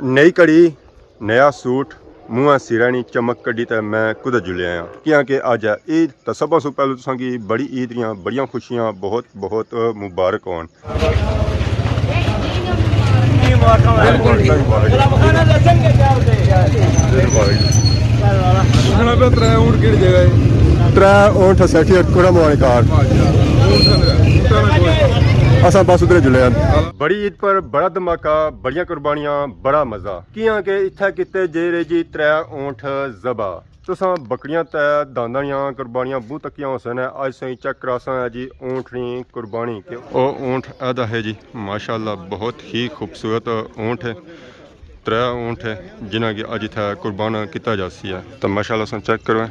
नई घड़ी नया सूट मूँह सिरानी चमक कड्डी तो मैं कुद जुलिया हाँ क्योंकि अज है ईद। तो सब तो पहले तुसांगी बड़ी ईद दियाँ बड़ियां खुशियां बहुत बहुत मुबारक होन। त्रै ऊँट सैठी कुड़ा मोनी कार असा बस उधर जुले। बड़ी ईद पर बड़ा धमाका बड़ियां कुर्बानियां बड़ा मजा कियां के इत्थे किते जेरे जी त्रै ऊँट जबा तुसा बकरियां तै दांदानियां कुर्बानियां बहुत तकियां हुसन है। अज सही चेक करासा है जी ऊँटनी कुर्बानी के ओ ऊँट आदा है जी माशाल्लाह बहुत ही खूबसूरत ऊँट है। त्रै ऊँट है जिन्हें कि अज इत्थे कुर्बान किया जासी है। तो माशाल्लाह सन चेक करो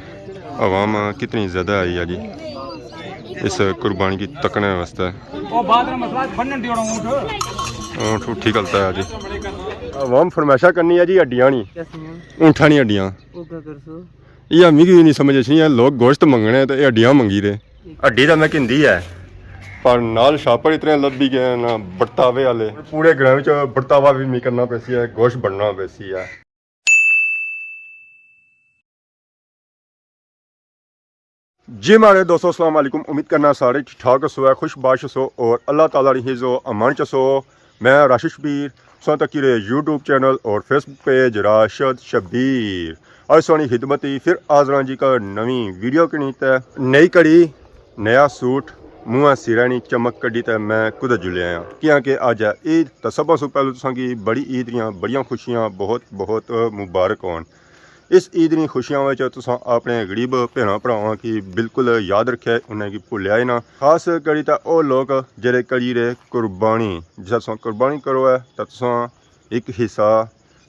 आवाम कितनी ज़्यादा आई है जी इस कुर्बानी की तकने वास्ते। ऊँट उठी गलता है जी आवाम फरमाइशा करनी है जी हड्डियां नहीं ऊँठा नहीं हड्डियां ये मिगी नहीं समझ नहीं है। लोग गोश्त मंगने तो हड्डियां मंगी दे हड्डी तो मैं किंदी है पर नाल शापर इतने लभी गए ना बर्तावे वाले पूरे ग्रां विच बर्तावा भी नहीं करना पैसी है गोश्त बनना पैसी है। जी मारे दोस्तों अस्सलाम वालेकुम उम्मीद करना सारे ठीक ठाक सो है खुशबाश सो और अल्लाह ताला री हिज़्ज़ो अमान च सो। मैं राशिद शबीर सो तक यूट्यूब चैनल और फेसबुक पेज राशिद शबीर आज सोनी खिदमती फिर आजरा जी का नवी वीडियो की नीत है। नई घड़ी नया सूट मूँह सिरानी चमक कड्डी तो मैं कुद जुलिया हाँ क्योंकि अज है ईद। तो सब तो पहले तुसांगी बड़ी ईद दियाँ बड़ियां खुशियां बहुत बहुत मुबारक होन। इस ईद दी खुशियां में तुसां अपने गरीब भैन भरावां की बिल्कुल याद रखे उन्हें की भुलिया ही ना। खास करी तो वह लोग जेरे करी रे कुर्बानी जिस तुसां कुर्बानी करो है तो तुसां एक हिस्सा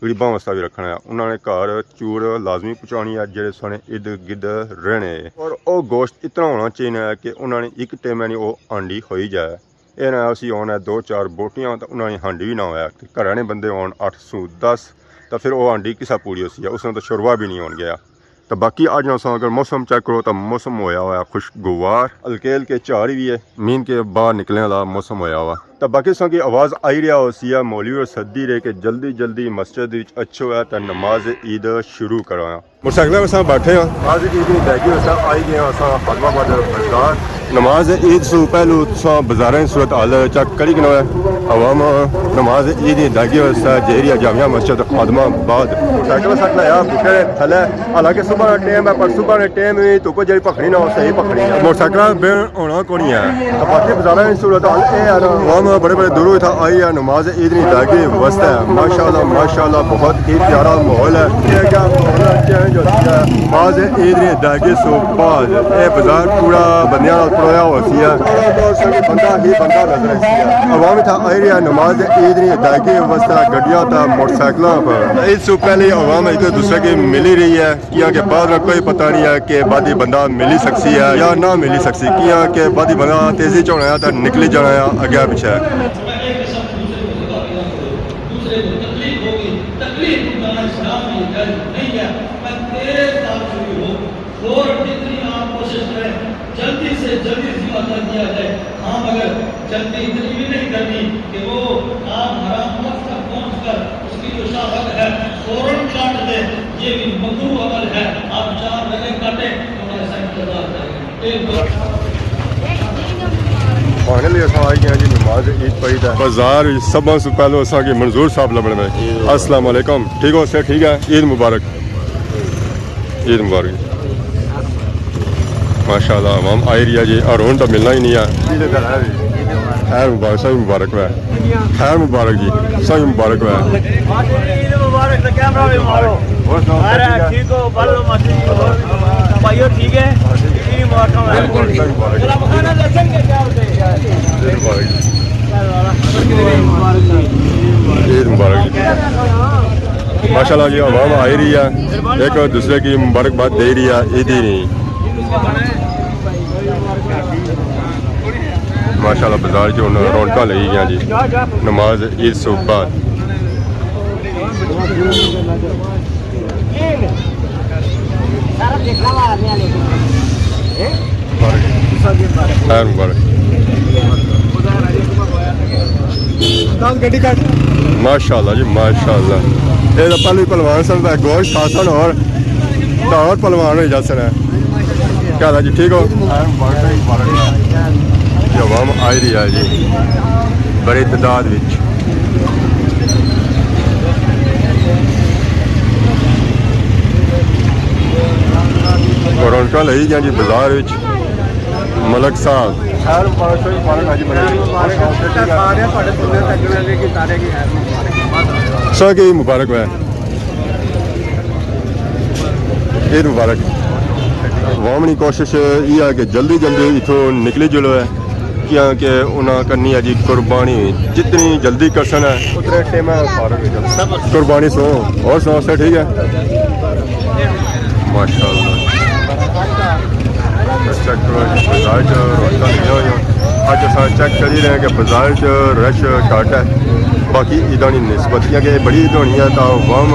गरीबां वास्ते भी रखना है। उन्होंने घर चूर लाजमी पहुँचानी है जेरे साने इर्द गिर्द रहने और वह गोश्त इतना होना चाहिए कि उन्होंने एक टाइम नहीं वो हांडी हो ही जाए। ये ना असी आना 2-4 बोटियां तो उन्होंने हांडी भी ना होया घर ने बंदे आन 810 तो फिर वो हांडी किसा पूरी होती है उसमें तो शुरुआ भी नहीं हो गया। तो बाकी अज ना अगर मौसम चेक करो तो मौसम होया हुआ खुशगवार हल्के हल्के झाड़ भी है मीन के बाहर निकलने वाला मौसम होया हुआ। तो बाकी की आवाज़ आई रहा होती है मौलवी और सदी रहे कि जल्दी जल्दी मस्जिद अच्छो है तो नमाज ईद शुरू करा। मोटरसाइकिल पर बैठे हैं नमाज ईद नहीं लैगी आई गए फतवाबाद बाजार नमाज ईद से पहलू बाजार सूरत हाल चेक करी कि आवाम नमाज ईद नहीं लैगी जेरिया जामिया मस्जिद खादमाबाद मोटरसाइकिल सट लाया बूटे थले हालांकि सुबह का टाइम है पर सुबह के टाइम भी धुप जी भखनी ना सही भखनी है मोटरसाइकिल बेन होना को नहीं है। तो बाकी बाजार सूरत हाल आवाम बड़े बड़े दूरों इतना आई है नमाज ईद नहीं लैगी वस्त है माशाल्लाह बहुत ही प्यारा माहौल है चेंज होती है। नमाज ईद नहीं लैगी सो बाद ये बाजार पूरा बंदियां परोया होती है बंदा ही बंदा नजर आवाम इतना आई रही है नमाज ईद नहीं लैगी वस्त गड्डियां तो मोटरसाइकिलों पर ईद से पहले आवाम एक दूसरे की मिली रही है क्योंकि बाद में कोई पता नहीं है कि बादी बंदा मिली सकती है या ना मिली सकती क्योंकि बादी बंदा तेजी च होना है तो निकली जाना है अगे पिछे। जल्दी से जल्दी जिम्मा कर दिया जाए। हाँ मगर जल्दी इतनी भी नहीं करनी कि वो काम हराम वक्त तक पहुँच कर उसकी जो शाहत है फौरन काट दे। ये भी मकरूह अमल है। आप 4 लगे काटे तो ऐसा इंतजार करें। फाइनली असां आई गए जी नमाज ईद पढ़ी था बाजार सब से पहले असा की मंजूर साहब लबड़ में अस्सलाम वालेकुम ठीक हो से ठीक है ईद मुबारक ईद मुबारक माशाल्लाह आवाम आई रही है जी और तो मिलना ही नहीं है। खैर मुबारक सही मुबारक है खैर मुबारक जी सही मुबारक है ठीक है ईद मुबारक माशाल्लाह जी आवाम आई रही है एक दूसरे की मुबारकबाद दे रही है ईद ही नहीं माशाल्लाह बाजार जो रौनक लगी गया जी नमाज ईद से बाद। खैर मुबारक माशाल्लाह जी माशाल्लाह। ये तो पहले पहलवान सन गोश्त खा सन और पहलवान हो जा सन। क्या हाल है जी, ठीक हो? आवाम आई रही है जी बड़ी तादाद विच। रौनक लगी गया जी बाजार विच। मलक साहब सब की मुबारक है, ईद मुबारक। वामनी कोशिश ये है कि जल्दी जल्दी इथों निकली जुलो है क्योंकि उन्हें करनी है जी कुर्बानी। जितनी जल्दी कर सन है उतने टाइम कुर्बानी सो और सो से ठीक है माशाल्लाह। चेक करो बाजार च अज अस चेक करी रहे हैं कि बाजार च रश घट है। बाकी ईदा की निस्बत क्योंकि बड़ी ईद होनी है तो वाम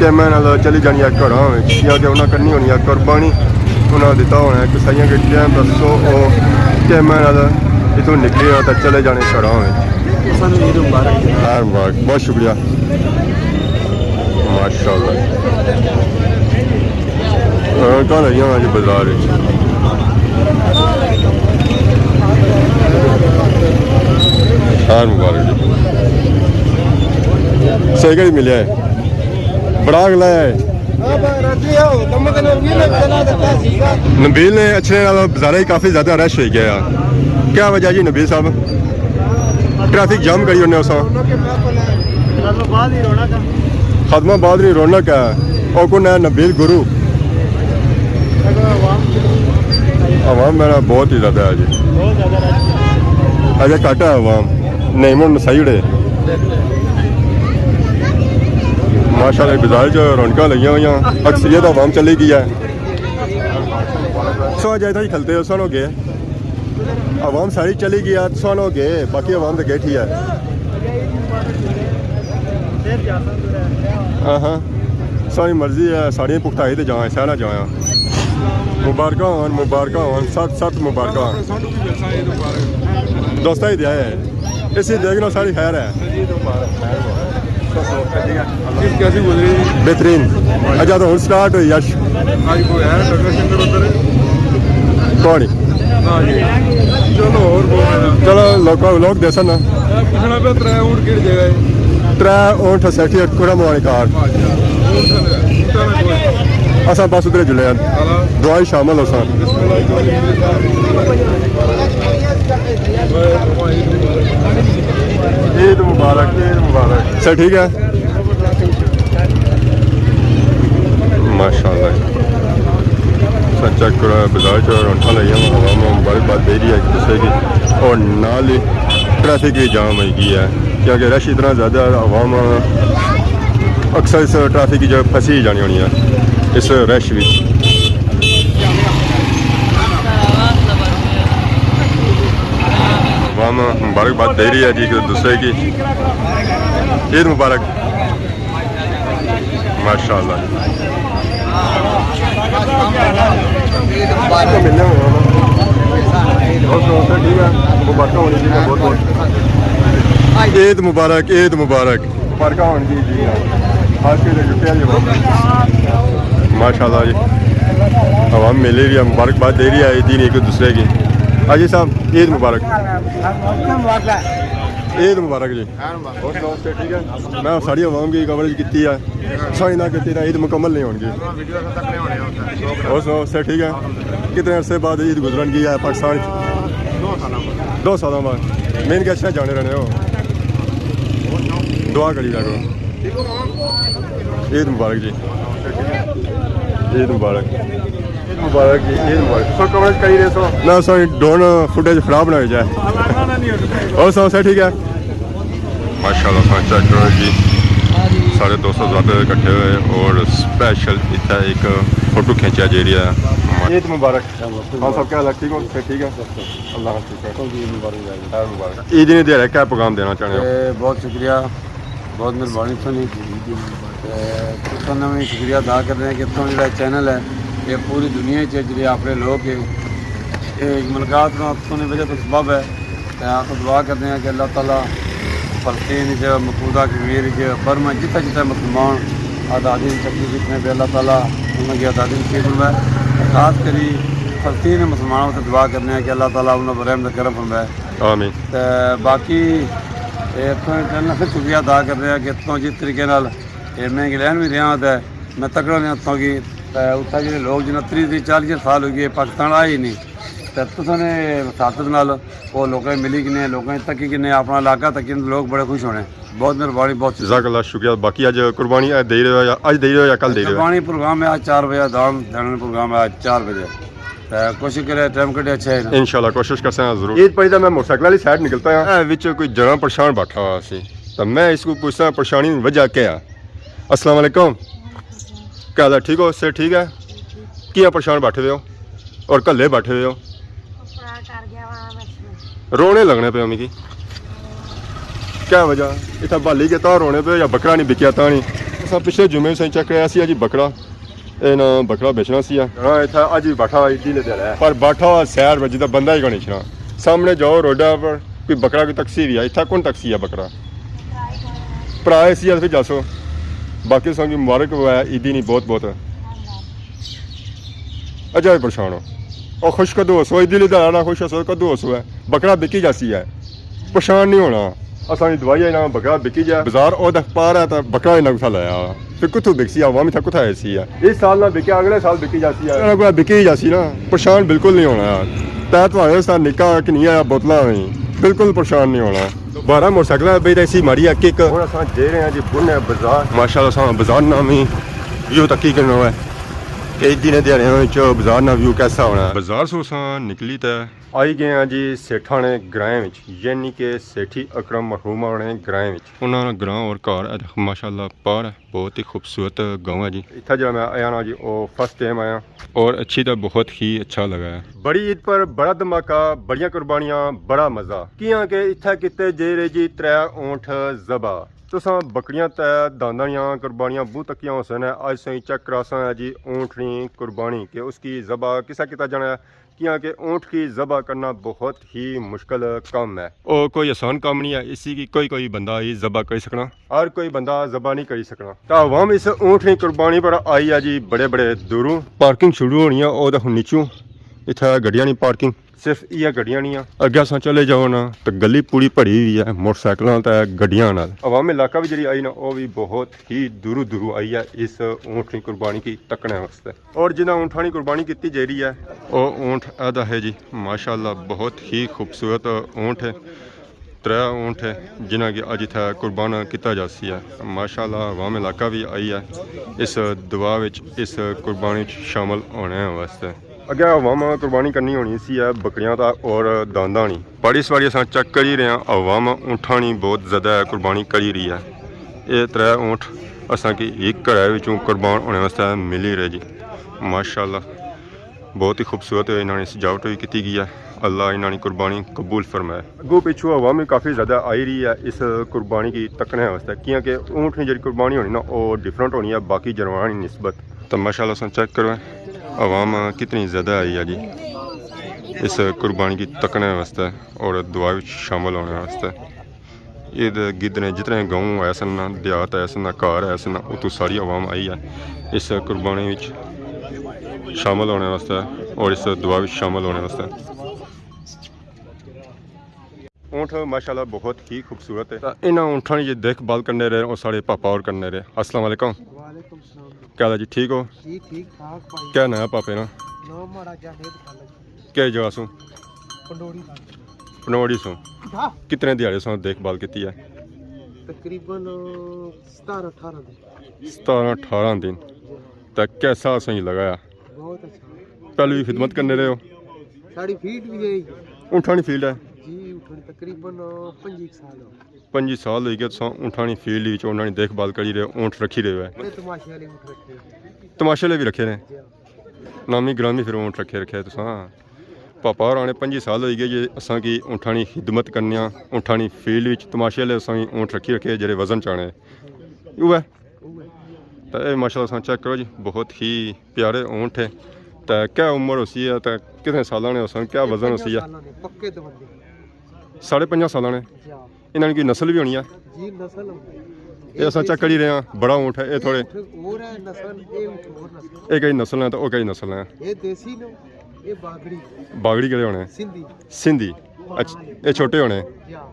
टाइम चली जानी है घर क्योंकि उन्हें करनी होनी है कुर्बानी। उन्हें दिता होना है कसाइया के टाइम दसो टाइम इतों निकले तो चले जाने घर। मुबारक, बहुत शुक्रिया माशाल्लाह। कहाँ लगी हूँ आज बाजार मुबारक जी। सही घड़ी मिले है बड़ा अगला है। नबील ने अच्छे बाजार ही काफ़ी ज़्यादा रश हो गया। क्या वजह जी नबील साहब? ट्रैफिक जाम करी उन्हें उस खदमाबाद की रौनक है और कौन है नबील गुरु। आवाम मेरा बहुत ही ज़्यादा है जी, अजय घट है आवाम नहीं मुड़ सही उड़े माशाल्लाह। बाजार च रौनक लगी हुई अक्सरियत आवाम चली गई है। सो अजय ही खलते सन हो गए आवाम सारी चली गई है सन हो गए बाकी आवाम तो बैठी है। हाँ हाँ सारी मर्जी है साड़ियाँ पुख्ताई तो जाए सहना जाए। मुबारक हो सत सत मुबारक दोस्ता ही दिया है इसी देखना सारी खैर है। कैसी गुजरी? बेहतरीन। अच्छा तो हूँ स्टार्ट हुई यश कौन चलो और चलो लोग देसन पुछना पे त्रै ऊँट किहड़ी जगह त्रै ऊँट सैठी कुड़ा मोहानी कार असा बस उधर जुले दुआई शामिल हो सन। ईद मुबारक सर ठीक है माशाल्लाह। चेक करो बाजार च रौनक लगी हवा मुबारकबाद दे रही है एक दूसरे की और नाल ही ट्रैफिक भी जाम हो गई है क्योंकि रश इतना ज़्यादा आवाम अक्सर इस ट्रैफिक की जगह फंसी जानी होनी है इस रश भी। आवाम मुबारकबाद दे रही है जी एक दूसरे की। ईद मुबारक माशाल्लाह। ईद मुबारक बरका होनी जी जी माशाल्लाह जी। आवाम मिल रही है मुबारकबाद दे रही है दिन एक दूसरे की। हाजी साहब ईद मुबारक जी। ठीक है मैं सारी आवाम की कवरेज की है सारी ना की ईद मुकम्मल नहीं होगी और से ठीक है। कितने अरसे बाद ईद गुजरन की है पाकिस्तान 2 सालों बाद मेन गेस्ट जाने रहने हो दुआ करी जाओ। ईद मुबारक जी ईद मुबारक जी ईद मुबारक। सो कवरेज करी रहे सो ना सॉरी ड्रोन फुटेज खराब ना हो जाए और सो से ठीक है माशाल्लाह। चेक करो जी 250 ज़्यादा इकट्ठे हुए और स्पेशल इतना एक फोटो खींचा जा रहा है। ईद मुबारक। हाँ सब क्या ठीक हो ठीक है अल्लाह मुबारक। ईद ने दे रहा क्या पैगाम देना चाहते हो? बहुत शुक्रिया बहुत मेहरबानी सुनी भी शुक्रिया अदा कर रहे हैं कि इतना जो चैनल है ये पूरी दुनिया जो अपने लोग मुलाकात होने वजह तो सबब है आप दुआ करते हैं कि अल्लाह ताला फलस्तीन मकबूजा कश्मीर बर्मा जितना जितना मुसलमान आज़ादी की तकलीफ जितने भी अल्लाह ताला उनकी आज़ादी नसीब फरमाए। खास करी फलस्तीन मुसलमानों से दुआ करते हैं कि अल्लाह ताला उन्हें रहम करम फरमाए। आमीन। तो बाकी इतों चैनल से शुक्रिया अदा कर रहे हैं कि इतों जिस तरीके नाल मैं इंग्लैंड भी रहा तो मैं तकड़ा नहीं इतों की उत्थे जो लोग जिन्हें 30-40 साल हो गए पाकिस्तान आए ही नहीं तो तुसें साथत नाल वो लोगों मिली कि नहीं लोगों तकी कि नहीं अपना इलाका तकी लोग बड़े खुश होने। बहुत मेहरबानी बहुत जज़ाकल्लाह शुक्रिया। बाकी आज कुर्बानी दे रहे हो या आज दे रहे हो या कल दे रहे हो? कुर्बानी प्रोग्राम है आज 4 बजे दान देने प्रोग्राम है आज 4 बजे तो कोशिश करें टाइम कटे अच्छा है इंशाल्लाह कोशिश करते हैं जरूर। ईद पड़ी तो मैं मोटरसाइकिल वाली साइड निकलता है विच कोई जना परेशान बैठा हुआ सी तो मैं इसको पूछता परेशानी वजह क्या है। अस्सलाम वालेकुम, क्या हाल है? ठीक हो? से ठीक है? क्या परेशान बैठे हुए हो और कल्ले बैठे हुए हो? रोने लगने पे मिगी क्या वजह? इतना बाली के तार रोने पे या बकरा नहीं बिकिया ता नहीं? असा पिछले जुमे से चेक कराया सी जी बकरा ना बकरा बेचना सी इतना अज भी बैठा हुआ ईदी ले पर बैठा हुआ सैर बजी का बंदा ही कोई नहीं। सामने जाओ रोडा पर कोई बकरा कोई तक्सी भी है इतना कौन तक्सी है बकरा भरा सी फिर जासो बाकी संगी मुबारक हुआ ईदी नहीं बहुत बहुत अजा परेशान हो और खुश कदू हसो ईदी लिदा खुश हसो कदू हसो है बकरा बिकी जासी है परेशान नहीं होना असानी दवाई ना बकरा बिकी जाए बाजार और पा रहा था बकरा ना कुछ लाया फिर कुछ बिकसी आवाम था कुछ ऐसी है इस साल ना बिके अगले साल बिकी जाती है बिकी जासी ना परेशान बिल्कुल नहीं होना यार तै तुम्हारे साथ निका कि नहीं आया बोतल नहीं बिल्कुल परेशान नहीं होना। 12 मोटरसाइकिल भाई ऐसी मारी है किक हुण असां दे रहे हैं जी बुने बाजार माशाल्लाह असां बाजार नाम ही व्यू तक की करना है कई दिन दिहाड़ियां बाजार ना व्यू कैसा होना है। बाजार से असां निकली तो आई गए हैं जी सेठाने ग्रां विच यानी कि सेठी अकरम मरहूम ने ग्रां विच उन्होंने ग्रां और घर माशाल्लाह पार बहुत ही खूबसूरत गाँव है जी। इतना जो मैं आया ना जी वो फर्स्ट टाइम आया और अच्छी तो बहुत ही अच्छा लगा है। बड़ी ईद पर बड़ा धमाका बड़िया कुर्बानियां बड़ा मज़ा किया कि इत्थे किते जे रे जी 3 ऊँट ज़बा तुसां बकरियां तै दांदानियां कुर्बानियां बूह तकियां हुसन अज सही चेक करासा है जी ऊँटनी कुर्बानी के उसकी ज़बा किसा किता जाना है किया कि ऊँट की ज़बा करना बहुत ही मुश्किल काम है और कोई आसान काम नहीं है। इसी की कोई बंदा ही ज़बा कर सकना हर कोई बंदा ज़बा नहीं कर सकना। तो अवाम इस ऊँटनी कुर्बानी पर आई है जी बड़े बड़े दूरों पार्किंग शुरू होनी है और नीचों इतना गड्डियां नहीं पार्किंग सिर्फ ये गड्डियां नहीं अगे अस चले जाओ ना तो गली पूरी भरी हुई है मोटरसाइकिलों तो गड्डियां नाल। अवामी इलाका भी जी आई ना वो भी बहुत ही दूरों दूरों आई है इस ऊँटनी कुर्बानी की तकने वास्ते और जिन्हें ऊँठानी कुर्बानी की जा रही है वो ऊँट अदा है जी माशाल्लाह बहुत ही खूबसूरत ऊँट है 3 ऊँट है जिन्हें कि अज इतना कुर्बान किया जासी है माशाल्लाह। अवाम इलाका भी आई है इस दुआ इस कुर्बानी शामिल होने वास्ते। अगर अवाम कुर्बानी करनी होनी सी है बकरियां दा और दांदा नहीं बड़ी सवारी अस चेक कर ही रहे हैं अवाम ऊँठानी बहुत ज़्यादा कुर्बानी करी रही है। ये 3 ऊँट असा की एक घर कुर्बान होने वास्ते मिली रहे जी माशाल्लाह बहुत ही खूबसूरत इन्होंने सजावट भी की गई है। अल्लाह इन्होंने कुर्बानी कबूल फरमाए। अगों पिछू अवाम भी काफ़ी ज़्यादा आई रही है इस कुर्बानी की तकने वास्ते क्योंकि ऊँटनी जी कुर्बानी होनी ना वो डिफरेंट होनी है बाकी जानवरों की निस्बत। तो माशाल्लाह अस चेक करो अवाम कितनी ज़्यादा आई है जी इस कुर्बानी की तकने वास्ते और दुआ शामिल होने वास्ते। ये गिदने जितने गाँव आए सन देहात आए सन घर आए सन उतों सारी अवाम आई है इस कुर्बानी शामिल होने वास्ते और इस दुआ शामिल होने वास्ते। ऊँट माशाल्लाह बहुत ही खूबसूरत है। इन्होंने ऊँटों की देखभाल करने रहे और सारे पापा और करने रहे। अस्सलाम वालेकुम, क्या हाल जी? ठीक हो? जी ठीक ठाक भाई। क्या नाम है पापे ना? नाम माड़ा जाहिद खालद। क्या जगह सो? पंडोरी पनौड़ी सो। कितने दिहाड़े सो देखभाल की है? तकरीबन 17-18 दिन। 17-18 दिन। तो कैसा सही लगाया? बहुत अच्छा। पहले भी खिदमत करने रहे हो? साड़ी फीट भी है ऊँठानी फील्ड है जी उठन तकरीबन 5 साल हो 5 साल हो गए तुम ऊँठानी फील्ड उन्होंने देखभाल करी रहे ऊँट रखी रहे हो? बड़े तमाशे वाले ऊँट रखे तमाशे लिए भी रखे ने नामी ग्रामी फिर ऊँट रखे तुस पापा और आने 5 साल हो गए जे असा की ऊँठानी खिदमत करने ऊँठानी फील्ड तमाशे वाले असा ऊँट रखे जेरे वजन चाने उह तो ये माशाल्लाह चेक करो जी बहुत ही प्यारे ऊँट है। तो क्या उम्र होती है तो कितने साल ने क्या वजन होती है? पक्के तो बंदे 5.5 ਸਾਲਾਂ ਨੇ ਜਾਂ ਇਹਨਾਂ ਦੀ ਕੋਈ ਨਸਲ ਵੀ ਹੋਣੀ ਆ ਜੀ ਨਸਲ ਹੁੰਦੀ ਇਹ ਅਸਾਂ ਚੱਕ ਹੀ ਰਹੇ ਹਾਂ ਬੜਾ ਊਂਠ ਹੈ ਇਹ ਥੋੜੇ ਹੋਰ ਹੈ ਨਸਲ ਇਹ ਹੋਰ ਨਸਲ ਇਹ ਕਈ ਨਸਲਾਂ ਤੇ ਉਹ ਕਈ ਨਸਲਾਂ ਹੈ ਇਹ ਦੇਸੀ ਨੇ ਇਹ ਬਾਗੜੀ ਬਾਗੜੀ ਕਿਹੜੇ ਹੋਣੇ ਸਿੰਧੀ ਸਿੰਧੀ ਅੱਛਾ ਇਹ ਛੋਟੇ ਹੋਣੇ ਜਾਂ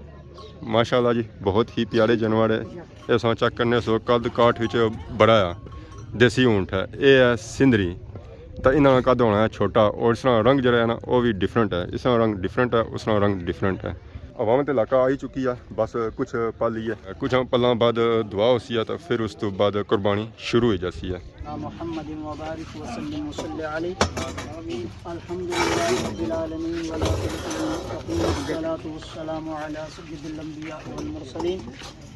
ਮਾਸ਼ਾਅੱਲਾ ਜੀ ਬਹੁਤ ਹੀ ਪਿਆਰੇ ਜਾਨਵਰ ਹੈ ਇਹ ਅਸਾਂ ਚੱਕ ਕਰਨੇ ਸੋ ਕੱਦ ਕਾਠ ਵਿੱਚ ਬੜਾ ਆ ਦੇਸੀ ਊਂਠ ਹੈ ਇਹ ਹੈ ਸਿੰਧਰੀ ਤਾਂ ਇਹਨਾਂ ਦਾ ਕੱਦ ਹੋਣਾ ਹੈ ਛੋਟਾ ਔਰ ਇਸ ਤਰ੍ਹਾਂ ਰੰਗ ਜਿਹੜਾ ਹੈ ਨਾ ਉਹ ਵੀ ਡਿਫਰੈਂਟ ਹੈ ਇਸ ਤਰ੍ਹਾਂ ਰੰਗ ਡਿਫਰੈਂਟ ਹੈ ਉਸ ਤਰ੍ਹਾਂ ਰੰਗ ਡਿਫਰੈਂਟ ਹੈ ਅਵਾਮ ਤੇ ਇਲਾਕਾ ਆਈ ਚੁੱਕੀ ਆ ਬਸ ਕੁਝ ਪਲ ਹੀ ਹੈ ਕੁਝ ਪਲਾਂ ਬਾਅਦ ਦੁਆ ਹੋਸੀ ਆ ਤਾਂ ਫਿਰ ਉਸ ਤੋਂ ਬਾਅਦ ਕੁਰਬਾਨੀ ਸ਼ੁਰੂ ਹੋ ਜਾਸੀ ਹੈ محمد وبارك وسلم وصل عليه الحمد لله رب العالمين والصلاة والسلام على سيد الأنبياء والمرسلين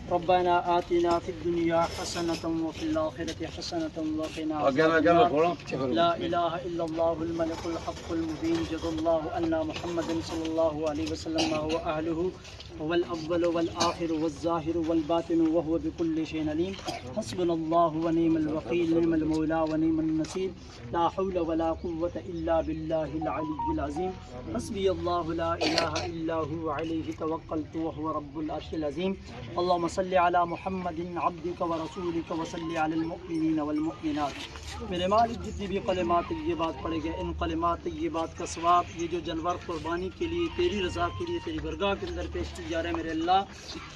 ربنا آتنا في الدنيا حسنة وفي الآخرة حسنة وقنا عذاب النار لا إله إلا الله الملك الحق المبين جزا الله أن محمدا صلى الله عليه وسلم هو أهله هو الأول والآخر والظاهر والباطن وهو بكل شيء عليم حسبنا الله ونعم الوكيل نعم المولى ونعم النصير لا حول ولا قوة إلا بالله العلي العظيم حسبي الله لا إله إلا هو عليه توكلت وهو رب العرش العظيم اللهم صل على محمد عبدك ورسولك وصل على المؤمنين والمؤمنات मेरे मालिक जितनी भी कलिमात ये बात पढ़े गए इन कलिमात ये बात का सवाब ये जो जानवर कुर्बानी के लिए तेरी रज़ा के लिए तेरी बरगाह के अंदर पेश की जा रहे हैं मेरे अल्लाह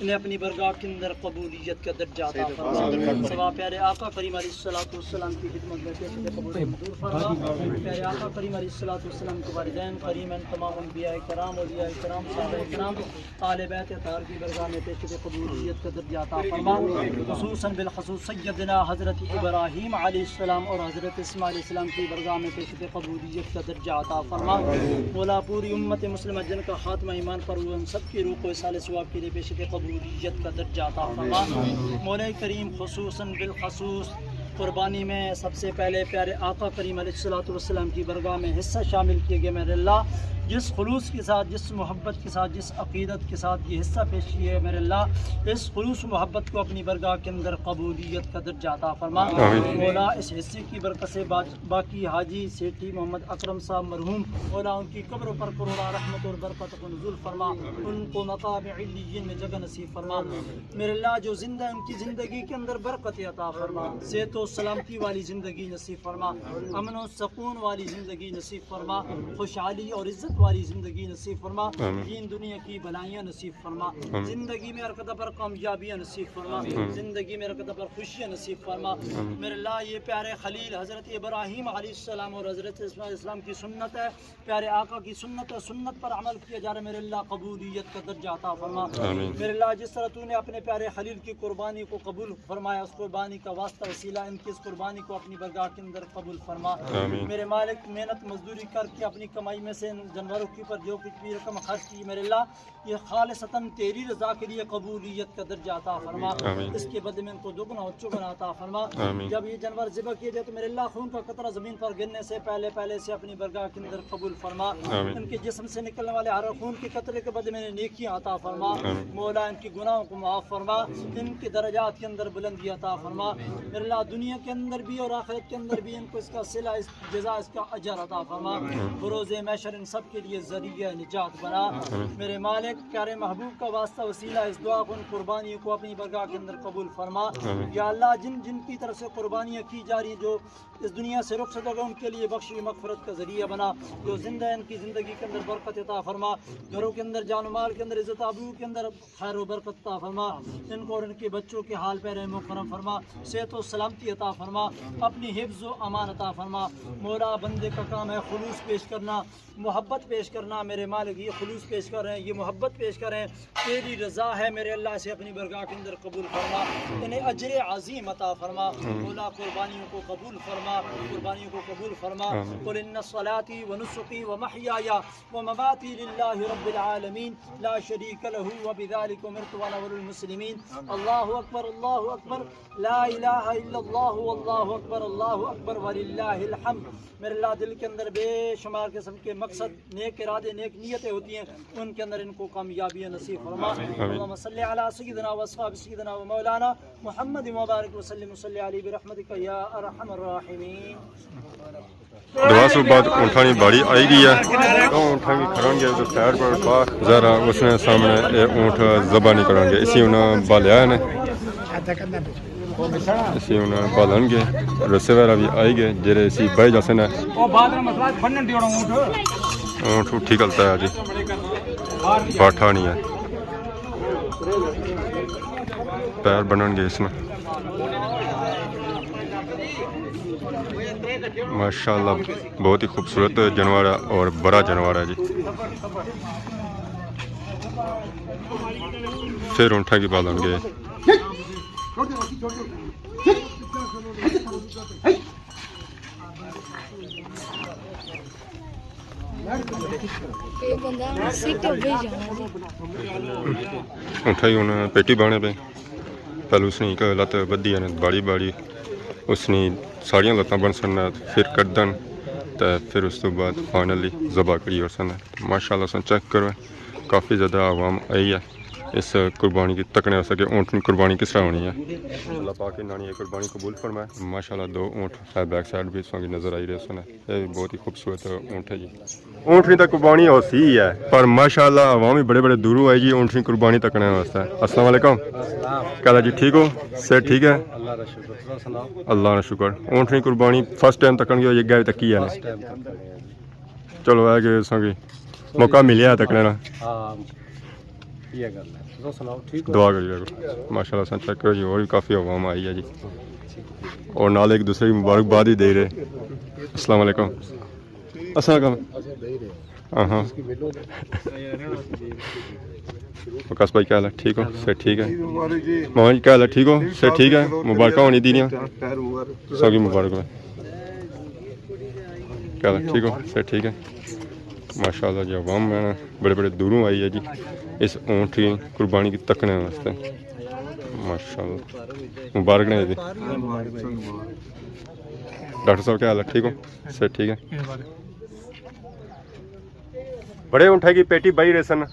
इन्हें अपनी बरगाह के अंदर कबूलियत का दर्जा अता फरमा सवा प्यारे आका करीम अलैहिस्सलातु वस्सलाम की खिदमत में पेश कबूल मंजूर फरमा प्यारे आका करीम अलैहिस्सलातु वस्सलाम के वालिदैन करीमन तमाम अंबिया कराम औलिया कराम सहाबा कराम आले बैत अतार की बरगाह में पेश कबूलियत का दर्जा अता फरमा खुसूसन बिल खसूस सय्यदना हज़रत इब्राहीम अलैहिस्सलाम और हज़रत इस्माइल अलैहिस्सलाम की बरगाह में पेश कबूलियत का दर्जा अता फरमा मौला पूरी उम्मत मुस्लिमा जिनका खात्मा ईमान पर हुआ हम सब की रूह को साले सवाब के लिए पेश कबूलियत का दर्जा अता फरमा मौला करीम खुसूसन बिल खसूस कुर्बानी में सबसे पहले प्यारे आका करीम अलैहिस्सलातु वस्सलाम की बरगाह में हिस्सा शामिल किए गए मेरे अल्लाह जिस खुलूस के साथ जिस मोहब्बत के साथ जिस अकीदत के साथ ये हिस्सा पेश किए है मेरे अल्लाह इस खुलूस मोहब्बत को अपनी बरगाह के अंदर कबूलियत का दर्जा अता फरमा मौला इस हिस्से की बरकत से बाकी हाजी सेठी मोहम्मद अकरम साहब मरहूम मौला उनकी कब्रों पर करोड़ा रहमत और बरकत को नज़ुल फरमा उनको मकाम इल्लिय्यीन में जगह नसीब फरमा मेरे अल्लाह जो जिंदा है उनकी ज़िंदगी के अंदर बरकत अता फरमा सेहत और सलामती वाली ज़िंदगी नसीब फरमा अमन और सुकून वाली ज़िंदगी नसीब फरमा खुशहाली और इज़्ज़त वाली ज़िंदगी नसीब फरमा दीन दुनिया की भलाइयाँ नसीब फरमा ज़िंदगी में हर कदम पर कामयाबियाँ नसीब फरमा ज़िंदगी में हर कदम पर खुशियाँ नसीब फरमा मेरे अल्लाह ये प्यारे खलील हज़रत इब्राहीम अलैहिस्सलाम और हज़रत इस्माइल अलैहिस्सलाम की सुन्नत है प्यारे आका की सुन्नत है सुन्नत पर अमल किया जा रहा है मेरे अल्लाह कबूलियत का दर्जा अता फरमा मेरे अल्लाह जिस तरह तूने अपने प्यारे खलील की कुर्बानी को कबूल फरमाया उस कुर्बानी का वास्ता वसीला इनकी इस कुर्बानी को अपनी बरगाह के अंदर कबूल फरमा मेरे मालिक मेहनत मजदूरी करके अपनी कमाई में से जानवरों के ऊपर जो कुछ भी रकम खर्च की मेरे अल्लाह ये खालिसतन तेरी रज़ा के लिए कबूलियत का दर्जा अता फरमा इसके बदले में इनको दुगना और चुगना अता फरमा जब ये जानवर ज़िबा किए जाए तो मेरे अल्लाह खून का कतरा ज़मीन पर गिरने से पहले से अपनी बरगाह के अंदर कबूल फरमा इनके जिस्म से निकलने वाले हर खून के कतरे के बदले में नेकियां अता फरमा मौला इनके गुनाहों को माफ़ फरमा इनके दर्जात के अंदर बुलंदी अता फरमा मेरे अल्लाह दुनिया के अंदर भी और आखिरत के अंदर भी इनको इसका सिला इस जज़ा इसका अजर अता फरमा रोज़े महशर इन सब के लिए ज़रिया निजात बना मेरे मालिक प्यारे महबूब का वास्ता वसीला इस दुआ को उन कुर्बानियों को अपनी बरगाह के अंदर कबूल फरमा या अल्लाह जिनकी तरफ से कुर्बानियाँ की जा रही हैं जो इस दुनिया से रुखसत हो गए उनके लिए बख्शी मगफरत का ज़रिया बना जो जिंदा है इनकी ज़िंदगी के अंदर बरकत अता फरमा घरों के अंदर जान माल के अंदर इज़्ज़त आबरू के अंदर खैर व बरकत अता फरमा इनको और इनके बच्चों के हाल पे रहम करम फरमा सेहत और सलामती अता फरमा अपनी हिफ्ज़ व अमान अता फरमा मौला बंदे का काम है खुलूस पेश करना मोहब्बत पेश करना मेरे मालिक ये खुलूस पेश कर रहे हैं ये मोहब्बत पेश कर रहे हैं तेरी रज़ा है मेरे अल्लाह से अपनी बरगाह के अंदर कबूल फरमा इन्हें अजर अज़ीम अता फरमा मौला कुर्बानियों को कबूल फरमा कुर्बानियों को कबूल फरमा कुल इन्ना सलाती व नुसुकी व महयाया व ममाती लिल्लाहि रब्बिल आलमीन ला शरीक लहू व बिज़ालिका उमिरतु व अना अव्वलुल मुस्लिमीन अल्लाहु अकबर ला इलाहा इल्लल्लाह अल्लाहु अकबर वलिल्लाहिल हम्द मेरे अल्लाह दिल के अंदर बेशुमार किस्म के मकसद नेक इरादे नेक नीयतें होती हैं उनके अंदर इनको कामयाबी नसीब फरमा। अल्लाहुम्मा सल्ली अला सय्यिदिना व अस्हाबि सय्यिदिना व मौलाना मुहम्मद व बारिक व सल्लिम सल्ली अलैहि बिरहमतिका या अरहमर राहिमीन। दुआ से बाद ऊँठानी बाड़ी आएगी है तो ऊँठा भी करेंगे तो सैर पर बाहर जरा उसने सामने ये ऊँट ज़बा नहीं करेंगे इसी उन्हें बालिया ने इसी उन्हें बालेंगे रस्से वगैरह भी आएंगे जेरे इसी बह जैसे ने ऊँट उठी करता है जी बाठा नहीं है पैर बननगे इसमें माशाल्लाह बहुत ही खूबसूरत जानवर है और बड़ा जानवर है जी। फिर ऊँठा की बात होंगे ऊँठा ही उन्हें पेटी बाने पे पहले उसने एक लत बधी है बाड़ी बाड़ी उसने साड़ियाँ लत्तां बन सन फिर कटदन तो फिर उस तो बाद फाइनली ज़बा करी और सन माशाल्लाह सन चेक करो काफ़ी ज़्यादा आवाम आई है इस कुर्बानी की तकने हो सके ऊँट की कुर्बानी किस तरह होनी है। अल्लाह पाक की नानी ये कुर्बानी कबूल फरमाए। माशाल्लाह दो ऊँट है बैक साइड भी इसकी नज़र आई रही है ये बहुत ही खूबसूरत ऊँट है जी। ऊँटनी तक कुर्बानी होती है पर माशाल्लाह आवाम भी बड़े बड़े दूरों आई जी ऊँटनी कुर्बानी तकने वास्ते। अस्सलाम वालेकुम कहला जी ठीक हो सेहत ठीक है अल्लाह का शुक्र। ऊँटनी कुर्बानी फर्स्ट टाइम तकन ये गए तक है चलो है कि मौका मिले तकने ना दुआ करिए माशाल्लाह सन चेक करो जी और भी काफ़ी आवाम आई है जी और नाल एक दूसरे की मुबारकबाद ही दे रहे। अस्सलाम वालेकुम अस्सलाम हाँ हाँ विकास भाई क्या हाल है ठीक हो सेहत ठीक है मोहन जी क्या हाल है ठीक हो सेहत ठीक है मुबारक होनी दीनिया सबकी मुबारक है क्या हाल है ठीक हो सेहत ठीक है माशाल्लाह जी अवाम में बड़े बड़े दूरों आई है जी इस ऊँट की कुर्बानी की तकने वास्ते माशाल्लाह मुबारक ने दी। डॉक्टर साहब क्या हाल है ठीक हो सेहत ठीक है बड़े ऊँठा की पेटी बही रहे सन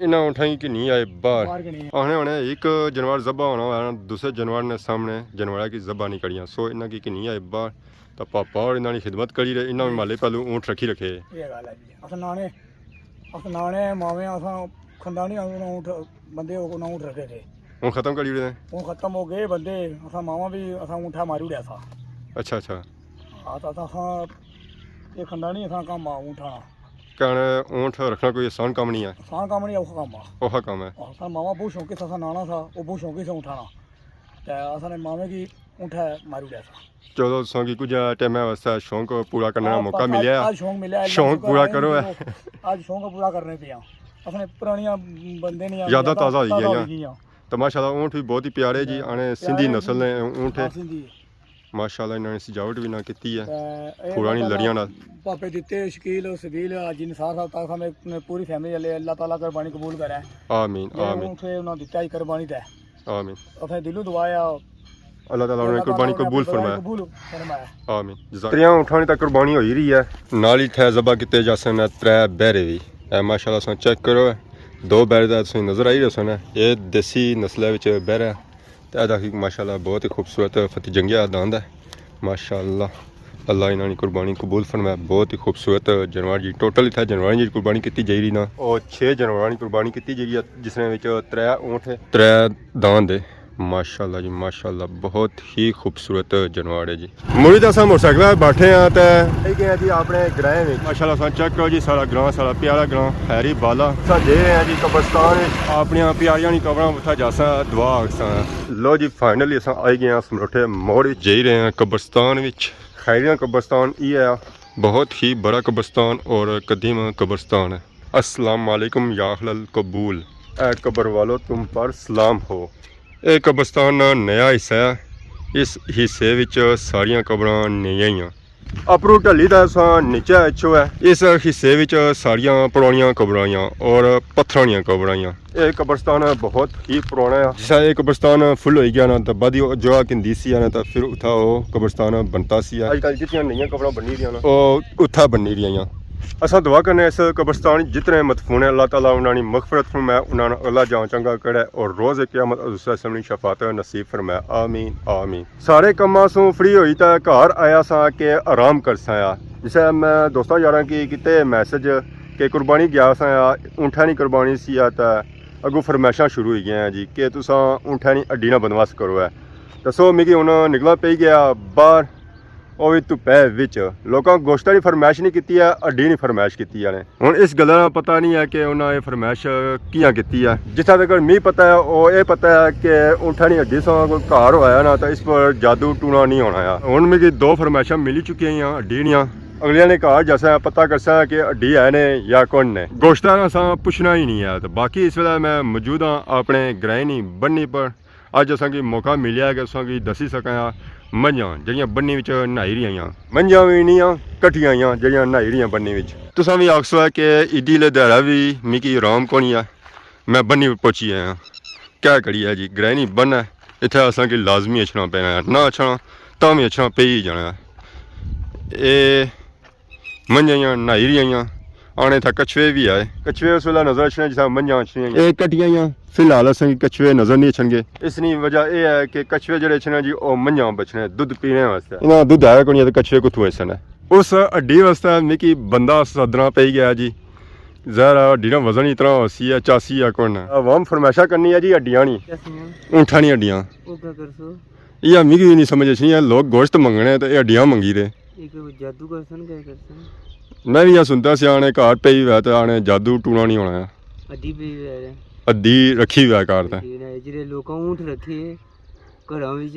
इन्हें ऊँठा की नहीं आए बाहर आने होने एक जानवर ज़बा होना हुआ दूसरे जानवर ने सामने जानवर की ज़बा नहीं करियाँ सो इन्हें की नहीं आए बाहर तो पापा और इन्होंने खिदमत करी रहे इन्होंने माले पहलू ऊँट रखी रखे मावे खंदानी ऊँट बंदे ऊँट रखे थे हूँ खत्म करी रहे वो खत्म हो गए बंदे असा मावा भी असा ऊँठा मारी उड़िया था। अच्छा अच्छा हाँ तो असा ये खंदानी असा काम आ ऊँठा कहने ऊँट रखना कोई आसान काम नहीं है आसान काम नहीं औखा काम आ औखा काम है असा मावा बहुत शौकी था नाना था वो बहुत शौकी से उठाना तो असा ने मावे की ऊँठा मारी उड़िया था। चलो सौ की कुछ टाइम वास्ते शौक पूरा करने का मौका मिले आज शौक मिला शौक पूरा करो है आज शौक पूरा करने पे अपने पुरानिया बंदे नहीं यादा ताज़ा हो गई तो माशाल्लाह ऊँट भी बहुत ही प्यारे जी आने सिंधी नस्ल ने ऊँट है माशाल्लाह इन्होंने सजावट भी ना की है पुरानी लड़ियां नाल पापे दिते शकील सबील जिन साथ तक हमें पूरी फैमिली वाले अल्लाह ताला कुर्बानी कबूल करे आमीन आमीन ऊँट उन्होंने दिता ही कुर्बानी ते आमीन अपने दिलों दुआया अल्लाह ताला ने कुर्बानी कबूल फरमाया आमीन त्रियां ऊँठानी तक कुर्बानी हो रही है नाल ही थे ज़बा किते जासन त्रै बहरे भी माशाल्लाह सन चेक करो दो बहरे दा तुसीं नज़र आई रहे सन ये देसी नस्ल विच बहरा ते एदा माशाल्लाह बहुत ही खूबसूरत फती जंगिया दांद है माशाल्लाह अल्लाह इन्होंने कुर्बानी कबूल फरमाया बहुत ही खूबसूरत जानवर जी टोटल इतना जानवर जी कुर्बानी की जा रही ना और 6 जानवर की कुर्बानी की जा रही है जिसमें 3 ऊँट 3 दांद है माशाल्लाह जी माशाल्लाह बहुत ही खूबसूरत जानवर है जी। मुड़ी तो अस मोटरसाइकिल बैठे हैं तो गए जी अपने ग्रां में माशाल्लाह सा चेक करो जी सारा ग्रां सारा प्यारा ग्रां हैरी बाला सा जे हैं जी कब्रस्तान अपन प्यारियां कबर उत्थे जासा दुआ लो जी फाइनली अस आई गए समरोठे मोड़ जा रहे हैं कब्रस्तान खैरियां कब्रस्तान ये है बहुत ही बड़ा कब्रस्तान और कदीम कब्रस्तान है। अस्सलाम वालेकुम या अहलल कबूल ए कब्र वालो तुम पर सलाम हो। ਇਹ ਕਬਰਸਤਾਨ ਦਾ ਨया ਹਿੱਸਾ ਹੈ ਇਸ ਹਿੱਸੇ ਵਿੱਚ ਸਾਰੀਆਂ ਕਬਰਾਂ ਨਈਆਂ ਹੀ ਆ अपरू ढली का नीचा अच्छो है इस हिस्से में सारिया पुरानिया कबरां और पत्थर दी कबरां ये कब्रस्तान बहुत ही पुराना है जिस ये कब्रस्तान फुल हो गया ना दब्बा दी जगह किंदी सी ना तो फिर उत्था वो कब्रस्तान बनता सी अजकल जितनी नई कबरां बनी दी उत्था बनी रही असां दुआ करने इस कब्रस्तान जितने मदफून है अल्लाह ताला उन्होंने मगफरत फरमाए उन्होंने अल्लाह जान चंगा करे और रोज़ क़यामत उसमें शफात नसीब फरमाए आमीन आमीन। सारे कम्मां सो फ्री होई तो घर आया सा कि आराम कर साया जिसे मैं दोस्तों यार की किते मैसेज कि कुर्बानी गया सा ऊँठा नहीं कुर्बानी सी तो अगू फरमैशा शुरू हो गई जी कि तुसा ऊँठा नहीं अड्डी ना बंदोबस्त करो है दसो मिगी हुण निकलना पई गया बाहर ਉਹ ਵੀ ਧੁੱਪੇ ਵਿੱਚ ਲੋਕਾਂ ਗੋਸ਼ਤਾਂ ਦੀ ਫਰਮਾਇਸ਼ ਨਹੀਂ ਕੀਤੀ ਆ ਅੱਡੀ ਨਹੀਂ ਫਰਮਾਇਸ਼ ਕੀਤੀ ਨੇ। ਹੁਣ ਇਸ ਗੱਲ ਦਾ ਪਤਾ ਨਹੀਂ ਹੈ ਕਿ ਉਹਨਾਂ ਇਹ ਫਰਮਾਇਸ਼ ਕਿਆਂ ਕੀਤੀ ਆ ਜਿੱਥਾ ਤੱਕ ਮੀਂਹ ਪਤਾ ਹੈ ਉਹ ਇਹ ਪਤਾ ਹੈ ਕਿ ਊਂਠਾਂ ਦੀ ਅੱਡੀ ਸੋ ਕੋਈ ਘਰ ਹੋਇਆ ਨਾ ਤਾਂ ਇਸ ਪਰ ਜਾਦੂ ਟੂਣਾ ਨਹੀਂ ਹੋਣਾ ਆ। ਹੁਣ ਮੇਰੀ ਦੋ ਫਰਮਾਇਸ਼ਾਂ ਮਿਲੀ ਚੁੱਕੀਆਂ ਆ ਅੱਡੀ ਦੀਆਂ ਅਗਲਿਆਂ ਨੇ ਘਰ ਜੈਸਾ ਪਤਾ ਕਰਸਾ ਕਿ ਅੱਡੀ ਹੈ ਨੇ ਜਾਂ ਕੌਣ ਨੇ ਗੋਸ਼ਤਾਂ ਦਾ ਸਾਂ ਪੁੱਛਣਾ ਹੀ ਨਹੀਂ ਆ। ਤੇ ਬਾਕੀ ਇਸ ਵੇਲੇ ਮੈਂ ਮੌਜੂਦ ਹਾਂ ਆਪਣੇ ਗ੍ਰਹਿਣੀ ਬੰਨੀ ਪਰ ਅੱਜ ਅਸਾਂਗੀ ਮੌਕਾ ਮਿਲਿਆ ਕਿ ਅਸਾਂਗੀ ਦੱਸੀ ਸਕਾਂ ਮੰਝਾਂ ਜਿਹੜੀਆਂ ਬੰਨੀ ਵਿੱਚ ਨਹਾਈ ਰਹੀਆਂ ਮੰਝਾਂ ਵੀ ਨਹੀਂ ਆ ਕੱਟੀਆਂ ਆਈਆਂ ਜਿਹੜੀਆਂ ਨਹਾਈ ਰਹੀਆਂ ਬੰਨੀ ਵਿੱਚ। ਤੁਸੀਂ ਵੀ ਆਖਸੋ ਹੈ ਕਿ ਈਦੀ ਲਦਾਰਾ ਵੀ ਮਿਕੀ ਆਰਾਮ ਕੋਣੀ ਆ ਮੈਂ ਬੰਨੀ ਪਹੁੰਚੀ ਆਇਆ ਕਿਆ ਕਰੀ ਹੈ ਜੀ ਗ੍ਰਹਿਣੀ ਬੰਨ ਹੈ ਇੱਥੇ ਅਸਾਂਗੀ ਲਾਜ਼ਮੀ ਅਛਣਾ ਪੈਣਾ ਨਾ ਅਛਣਾ ਤਾਂ ਵੀ ਅਛਣਾ ਪਈ ਜਾਣਾ। ਇਹ ਮੰਝਾਂ ਨਹਾਈ ਰਹੀਆਂ आने था कछुए भी आए कछुए उस वेला नजर अचने जिस मंझां अचनियां ये कटियां फिलहाल असें कछुए नजर नहीं अचनगे इसनी वजह यह है कि कछुए जेह्ड़े अचने जी ओह् मंझां बचने दुद्ध पीने वास्ते इन्हां दुद्ध आया कोनी ते कछुए कुत्थों अचन उस अड्डी वास्ते मिगी बंदा सदना पेई गया जी जहरा अड्डी ना वजन इतना होसी है चासी है कौन अवाम फरमाइशा करनी है जी अड्डियां नहीं ऊँठा नहीं अड्डियां यह मिगी नहीं समझ अचनी है लोग गोश्त मंगने ते अड्डियां मंगी दे जादू करसन क्या करसन मैं भी यह सुनता सियाने घर पे हुआ तो आने जादू टूना नहीं होना है अड्डी पे है अद्धी रखी हुआ है घर ते जेरे लोकां ऊंट रखे घरां विच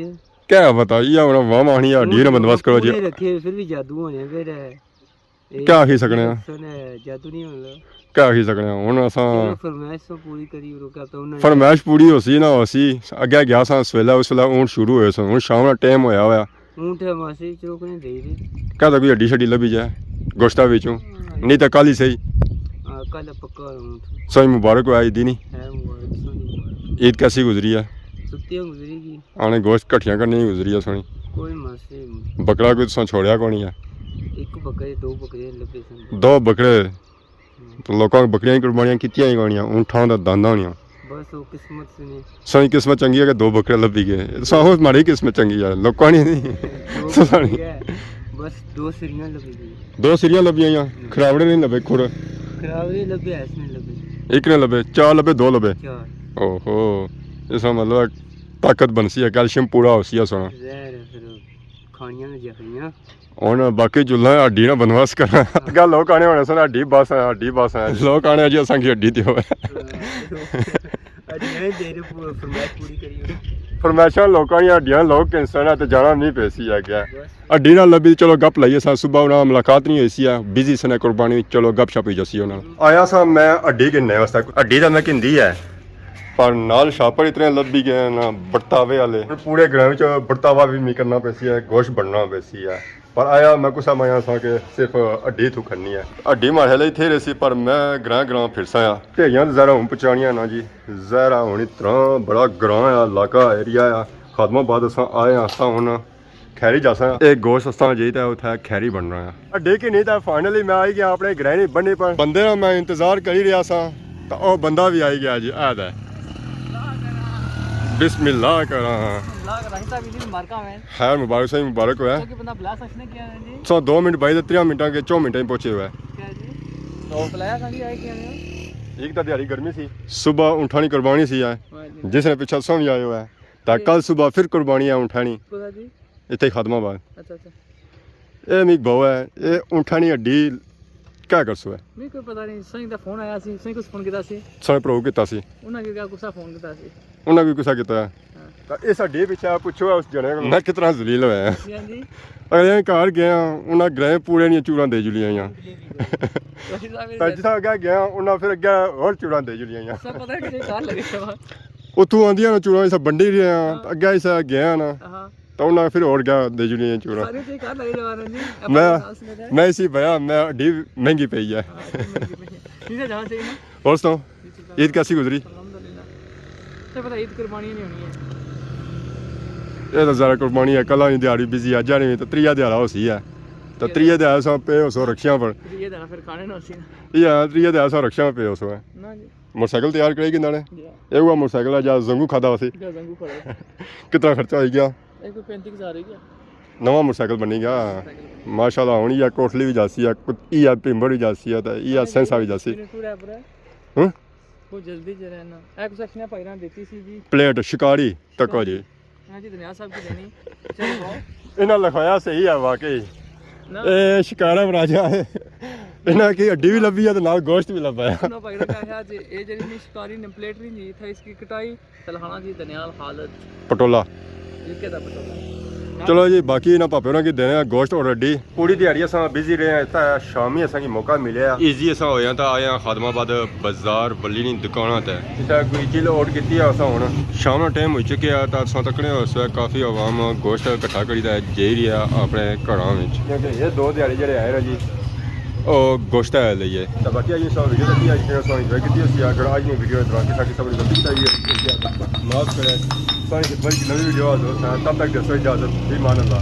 क्या पता ये हुण वाह माहनी अड्डी ने बंदोबस्त करो जी रखे फिर भी जादू होने फिर क्या आखी सकने जादू नहीं होना क्या आखी सकने हुण असां फरमाइश तो पूरी करी रोका तो उन्होंने फरमाइश पूरी होसी ना होसी अगे गया सा सवेला उस वेला ऊँट शुरू होए सन हुण शाम दा टाइम होया होया ऊंट मासी चौक ने दे दे कहता कोई अड्डी शड्डी लभी जाए गोश्ता विचों नहीं तो कल ही सही कल पक्का ऊंट सही मुबारक हो ईद नहीं है मुबारक सोनी ईद कैसी गुजरी है सुत्तियां गुजरेगी आने गोश्त कट्ठियां करनी ही गुजरी है सोनी कोई मासी बकरा कोई तुसां छोड़िया कोनी है एक बकरे दो बकरे लगे सन दो बकरे तो लोगों ने बकरियां कुर्बानियां कीतियां ही होनियां ऊँठां दा दांदा होनियां बस वो किस्मत से नहीं सही किस्मत चंगी है कि दो बकरे लभी गए साहो माड़ी किस्मत चंगी है लोगों ने नहीं बस दो सिरियां लगेगी दो सिरियां लभियां खराबड़े नहीं लभे खुर खराबे लगे ऐसे नहीं लगे एक ने लभे चार लभे दो लभे चार ओहो इसका मतलब ताकत बनसी है कैल्शियम पूरा होसी है सोना जहर फिर खानियां ने जखियां ਹੁਣ ਬਾਕੀ ਚੁੱਲ੍ਹਾ ਹੱਡੀ ਨਾਲ ਬਨਵਾਸ ਕਰਨਾ ਅੱਗਾ ਲੋਕ ਆਣੇ ਹੋਣੇ ਸਨ ਹੱਡੀ ਬਸ ਹੈ ਲੋਕ ਆਣੇ ਜੀ ਅਸਾਂ ਕੀ ਹੱਡੀ ਤੇ ਹੋਵੇ अड्डियां दे रे फरमाइश पूरी करी ਫਰਮਾਇਸ਼ਾਂ ਲੋਕਾਂ ਦੀਆਂ ਹੱਡੀਆਂ ਲੋਕ ਕਿੰਸਣਾ ਤੇ ਜਾਣਾ ਨਹੀਂ ਪੈਸੀ ਆ ਗਿਆ ਹੱਡੀ ਨਾਲ ਲੱਭੀ ਚਲੋ ਗੱਪ ਲਈਏ ਸਾਂ ਸਵੇਰ ਉਹਨਾਂ ਮੁਲਾਕਾਤ ਨਹੀਂ ਹੋਈ ਸੀ ਆ ਬਿਜ਼ੀ ਸਨ ਕੁਰਬਾਨੀ ਚਲੋ ਗੱਪ ਛਪੀ ਜਸੀ ਉਹਨਾਂ ਨਾਲ ਆਇਆ ਸਾਂ ਮੈਂ ਹੱਡੀ ਕਿੰਨੇ ਵਾਸਤੇ ਹੱਡੀ ਦਾ ਮੈਂ ਕਿੰਦੀ ਹੈ पर नाल छापर इतने लभी गए ना बर्तावे वाले पूरे ग्राम च बर्तावा भी नहीं करना पैसी है गोश्त बनना पैसी है पर आया मैं कुछ माया सा कि सिर्फ हड्डी तू खन्नी है हड्डी मारे लिए थे रही पर मैं ग्रां फिरसा आ ढेरियां जहरा हूँ पहुँचानियां ना जी जहरा हूँ इतना बड़ा ग्रां आ इलाका एरिया आ खादमाबाद अस आए असा हूँ खैरी जासा एक गोश्त असा चाहिए उत्थे खैरी बनना है हड्डी की नहीं तो फाइनली मैं आई गया अपने ग्रहणी बनने पर बंदे ना मैं इंतजार कर ही रहा सा तो वह बंदा भी आई गया जी ऐद है बिस्मिल्लाह करा खैर मुबारक सही मुबारक हुआ सौ 2 मिनट बाई 3 मिनटा के 4 मिनटा पहुंचे हुआ एक तो दिहाड़ी गर्मी सी सुबह ऊँठानी कुर्बानी सी है जिसने पिछा सौ भी आया हुआ है तो कल सुबह फिर कुर्बानी है ऊँठानी इतने खादमाबाद ये मिग बहु है ये ऊँठानी हड्डी क्या कर सो है मैं कोई पता नहीं सही दा फोन आया सी सही कुछ फोन कीता सी सारे प्रो कीता सी उन्हां के क्या कुछ फोन कीता सी उन्हां भी कुछ कीता है तो इस हड्डी पिछा पुछो उस जने को मैं कितना जलील होया हां जी अरे घर गया उन्हां ग्रह पूरे नहीं चूड़ा दे जुलियां तो जिथा अगे गया उन्हां फिर अगे और चूड़ा दे जुलियां सब पता है कि कार लगे सवा उतों आंदियां ना चूड़ा सब बंडी रहा अगे इस गया ना हां तो उन्हें फिर और गया दे जुलियां चूड़ा सारे ते कार लगे जवान जी मैं इसी भैया मैं हड्डी महंगी पई है ठीक है जहां से ना और सुनो ईद कैसी गुजरी अल्हम्दुलिल्लाह तो पता ईद कुर्बानी नहीं होनी है ये तो ज़रा कुर्बानी है कल नहीं दिहाड़ी बिजी अज नहीं तो त्रीया दिहाड़ा हो सी है तो त्रिये दे सो पे हो सो रक्षियां पर ये देना फिर खाने ना सी ये त्रिये दे सो रक्षियां पे हो सो है ना जी मोटरसाइकिल तैयार करेगी नाले ये हुआ मोटरसाइकिल है जा जंगू खादा वसी क्या जंगू खड़ा कितना खर्चा हो गया एक 35,000 है क्या नवा मोटरसाइकिल बनी गया माशाल्लाह हुन या कोटली भी जासी है या पिंबड़ भी जासी है या सेंसा भी जासी हं वो जल्दी ज रहना एक सेक्शन पहिरा देती सी जी प्लेट शिकारी तको जी हां जी धनिया साहब की देनी चलो इन्हें लिखवाया सही है वाकई ना ए शिकारा राजा है इन्हें की हड्डी भी लभी है तो नाल गोश्त भी लबा है ना पहिरा का है जी ये जड़ी नी शिकारी ने प्लेट नहीं जी था इसकी कटाई तलहाना जी धनियाल हालत पटोला ये क्या था पटोला चलो जी बाकी इन्हें पापे होना की देने गोश्त और हड्डी पूरी दिहाड़ी असां बिजी रहे हैं इतना शामी असां की मौका मिले ईजी असां होया था आए हैं खादमाबाद बाजार बल्ली नी दुकाना ते इतना कोई चीज ऑर्डर की है असां हुन शाम का टाइम हो चुके हैं तो असां तकने उस काफ़ी आवाम गोश्त इकट्ठा करी दा जे रहा अपने घरों में क्योंकि ये दो दिहाड़ी जेह्ड़े आए ना जी ਉਹ ਗੋਸ਼ਤ ਹੈ ਲਈਏ ਤਾਂ ਬਾਕੀ ਆਈ ਸਭ ਵੀਡੀਓ ਦੇਖੀ ਅੱਜ ਜਿਹੜਾ ਸੋਹਣੀ ਵੇਖ ਕੀਤੀ ਸੀ ਅਗਰ ਅੱਜ ਦੀ ਵੀਡੀਓ ਦੌਰਾਨ ਕਿਸੇ ਕਿਸੇ ਬੜੀ ਗਲਤੀ ਚਾਹੀਏ ਮਾਫ ਕਰੇ ਸਾਰੀ ਕਿ ਬੜੀ ਨਵੀਂ ਵੀਡੀਓ ਆ ਦੋ ਤਬ ਤੱਕ ਦੱਸੋ ਇਜਾਜ਼ਤ ਵੀ ਮਾਨ ਅੱਲਾ